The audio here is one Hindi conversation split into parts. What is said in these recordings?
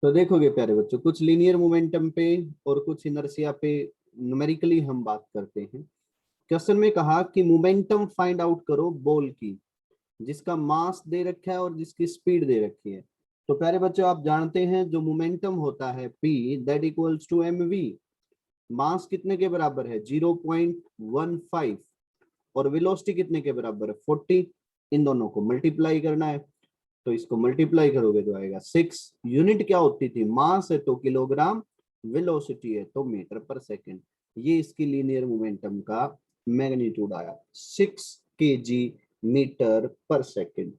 तो देखोगे प्यारे बच्चों, कुछ लीनियर मोमेंटम पे और कुछ इनर्शिया पे न्यूमेरिकली हम बात करते हैं। क्वेश्चन में कहा कि मोमेंटम फाइंड आउट करो बॉल की, जिसका मास दे रखा है और जिसकी स्पीड दे रखी है। तो प्यारे बच्चों, आप जानते हैं जो मोमेंटम होता है P that equals to mv। Mass कितने के बराबर है? 0.15। और वेलोसिटी कितने के बराबर है? 40। इन दोनों को मल्टीप्लाई करना है, तो इसको मल्टीप्लाई करोगे तो आएगा 6। यूनिट क्या होती थी? मास है तो किलोग्राम, वेलोसिटी है तो मीटर पर सेकंड। ये इसकी लीनियर मोमेंटम का मैग्नीट्यूड आया 6 kg मीटर पर सेकंड।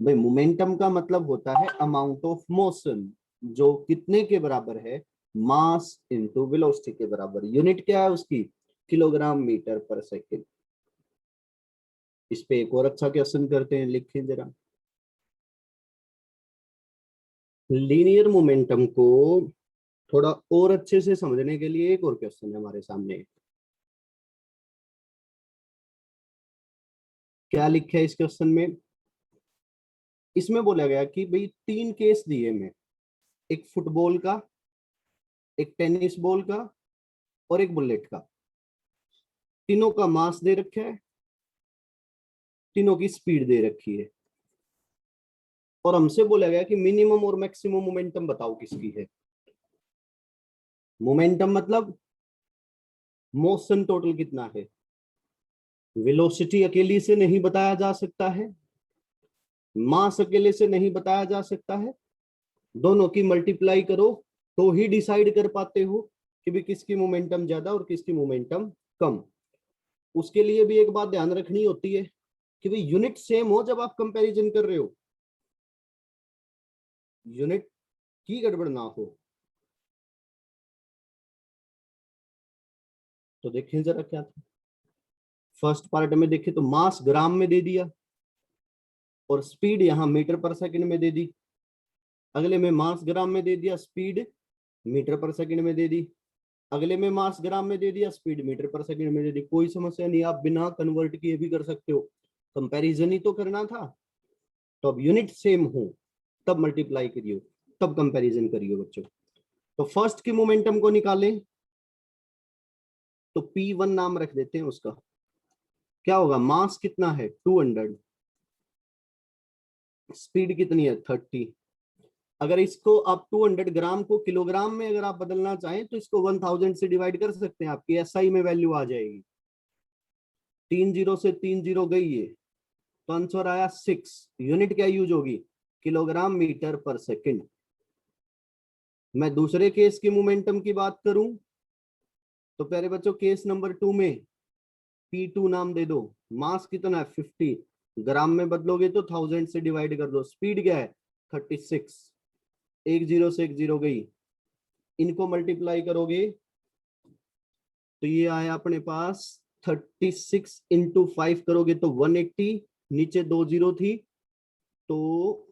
भाई मोमेंटम का मतलब होता है अमाउंट ऑफ मोशन, जो कितने के बराबर है? मास इंटू वेलोसिटी के बराबर। यूनिट क्या है उसकी? किलोग्राम मीटर पर सेकंड। इस पे एक और अच्छा क्वेश्चन करते हैं, लिखें जरा। लीनियर मोमेंटम को थोड़ा और अच्छे से समझने के लिए एक और क्वेश्चन है हमारे सामने। क्या लिखा है इस क्वेश्चन में? इसमें बोला गया कि भाई 3 केस दिए में, एक फुटबॉल का, एक टेनिस बॉल का और एक बुलेट का। तीनों का मास दे रखा है, तीनों की स्पीड दे रखी है, और हमसे बोला गया कि मिनिमम और मैक्सिमम मोमेंटम बताओ किसकी है। मोमेंटम मतलब मोशन टोटल कितना है। वेलोसिटी अकेली से नहीं बताया जा सकता है, मास अकेले से नहीं बताया जा सकता है। दोनों की मल्टीप्लाई करो तो ही डिसाइड कर पाते हो कि भी किसकी मोमेंटम ज्यादा और किसकी मोमेंटम कम। उसके लिए भी एक बात ध्यान रखनी होती है कि भाई यूनिट सेम हो जब आप कंपैरिजन कर रहे हो, यूनिट की गड़बड़ ना हो। तो देखें जरा क्या था। फर्स्ट पार्ट में देखें तो मास ग्राम में दे दिया और स्पीड यहां मीटर पर सेकंड में दे दी। अगले में मास ग्राम में दे दिया, स्पीड मीटर पर सेकंड में दे दी। अगले में मास ग्राम में दे दिया, स्पीड मीटर पर सेकंड में दे दी। कोई समस्या नहीं, आप बिना कन्वर्ट किए भी कर सकते हो, कंपैरिजन ही तो करना था। तो अब यूनिट सेम हो तब मल्टीप्लाई करियो, तब कंपैरिजन करियो बच्चों। तो फर्स्ट की मोमेंटम को निकालें तो P1 नाम रख देते हैं उसका। क्या होगा? मास कितना है? 200। स्पीड कितनी है? 30। अगर इसको आप 200 ग्राम को किलोग्राम में अगर आप बदलना चाहें तो इसको 1000 से डिवाइड कर सकते हैं, आपकी एसआई में वैल्यू आ जाएगी। 30 से 30 गई है तो आंसर आया 6। यूनिट क्या यूज होगी? किलोग्राम मीटर पर सेकंड। मैं दूसरे केस की मोमेंटम की बात करूं तो प्यारे बच्चों, केस नंबर 2 में P2 नाम दे दो। मास कितना है? 50। ग्राम में बदलोगे तो 1000 से डिवाइड कर दो। स्पीड क्या है? 36। एक जीरो से एक जीरो गई, इनको मल्टीप्लाई करोगे तो ये आया अपने पास 36 इंटू 5 करोगे तो 180। नीचे 2 जीरो थी तो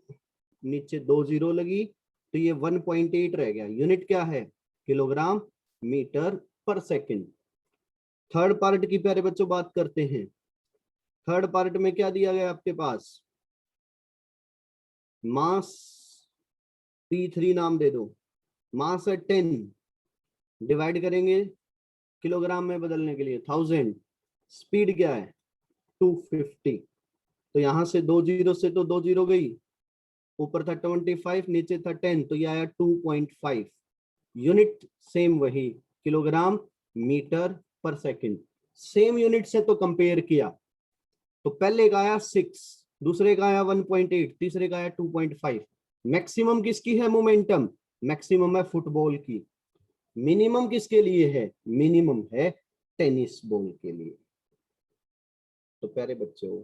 नीचे 2 जीरो लगी तो ये 1.8 रह गया। यूनिट क्या है? किलोग्राम मीटर पर सेकंड। थर्ड पार्ट की प्यारे बच्चों बात करते हैं। थर्ड पार्ट में क्या दिया गया आपके पास? मास P3 नाम दे दो। मास है 10, डिवाइड करेंगे किलोग्राम में बदलने के लिए 1000। स्पीड क्या है? 250। तो यहां से 2 जीरो से तो 2 जीरो गई, ऊपर था 25 नीचे था 10 तो ये आया 2.5। यूनिट सेम वही, किलोग्राम मीटर पर सेकंड। सेम यूनिट से तो कंपेयर किया तो पहले का आया 6, दूसरे का आया 1.8, तीसरे का आया 2.5। मैक्सिमम किसकी है मोमेंटम? मैक्सिमम है फुटबॉल की। मिनिमम किसके लिए है? मिनिमम है टेनिस बॉल के लिए। तो प्यारे बच्चों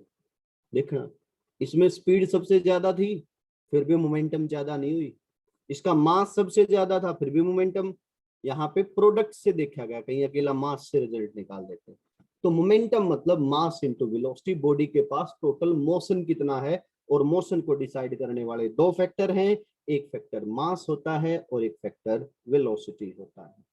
देखना, इसमें स्पीड सबसे ज्यादा थी फिर भी मोमेंटम ज्यादा नहीं हुई। इसका मास सबसे ज्यादा था फिर भी मोमेंटम। यहाँ पे प्रोडक्ट से देखा गया, कहीं अकेला मास से रिजल्ट निकाल देते हैं। तो मोमेंटम मतलब मास इंटू वेलोसिटी। बॉडी के पास टोटल मोशन कितना है, और मोशन को डिसाइड करने वाले दो फैक्टर हैं। एक फैक्टर मास होता है और एक फैक्टर वेलोसिटी होता है।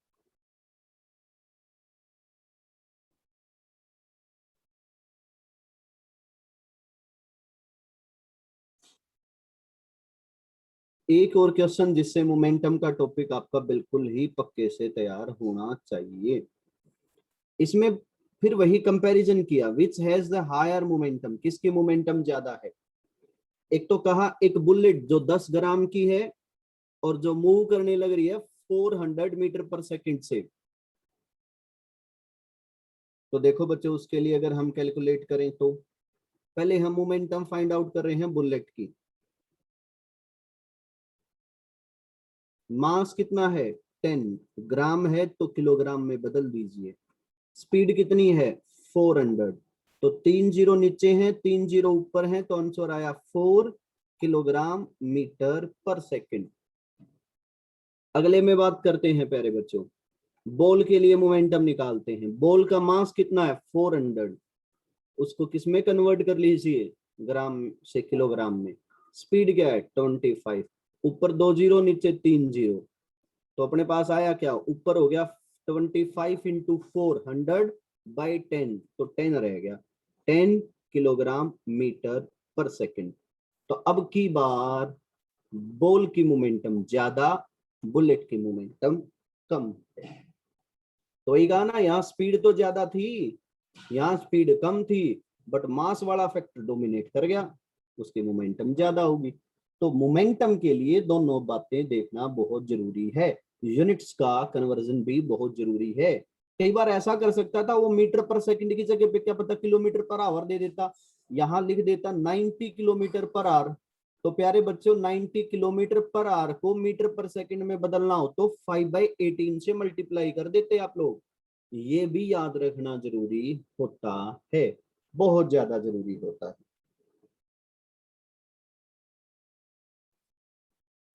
एक और क्वेश्चन जिससे मोमेंटम का टॉपिक आपका बिल्कुल ही पक्के से तैयार होना चाहिए। इसमें फिर वही कंपैरिजन किया, which has the higher momentum, किसकी मोमेंटम ज्यादा है। एक तो कहा एक बुलेट जो 10 ग्राम की है और जो मूव करने लग रही है 400 मीटर पर सेकंड से। तो देखो बच्चों, उसके लिए अगर हम कैलकुलेट करें तो पहले हम मोमेंटम फाइंड आउट कर रहे हैं बुलेट की। मास कितना है 10 ग्राम है तो किलोग्राम में बदल दीजिए। स्पीड कितनी है 400, तो 3 जीरो नीचे हैं 3 जीरो ऊपर हैं, तो आंसर आया 4 किलोग्राम मीटर पर सेकंड। अगले में बात करते हैं प्यारे बच्चों, बॉल के लिए मोमेंटम निकालते हैं। बॉल का मास कितना है 400, उसको किस में कन्वर्ट कर लीजिए, ग्राम से किलोग्राम में। स्पीड क्या है 25, ऊपर 2 जीरो नीचे 3 जीरो, तो अपने पास आया क्या, ऊपर हो गया 25 इंटू 400/10, तो 10 रह गया, 10 किलोग्राम मीटर पर सेकंड। तो अब की बार बॉल की मोमेंटम ज्यादा, बुलेट की मोमेंटम कम है। तो वही कहा ना, यहाँ स्पीड तो ज्यादा थी, यहाँ स्पीड कम थी, बट मास वाला फैक्टर डोमिनेट कर गया, उसकी मोमेंटम ज्यादा होगी। तो मोमेंटम के लिए दोनों बातें देखना बहुत जरूरी है, यूनिट्स का कन्वर्जन भी बहुत जरूरी है। कई बार ऐसा कर सकता था वो मीटर पर सेकंड की जगह पे क्या पता किलोमीटर पर आवर दे देता, यहाँ लिख देता 90 किलोमीटर पर आवर। तो प्यारे बच्चों 90 किलोमीटर पर आवर को मीटर पर सेकंड में बदलना हो तो 5/18 से मल्टीप्लाई कर देते आप लोग। ये भी याद रखना जरूरी होता है, बहुत ज्यादा जरूरी होता है।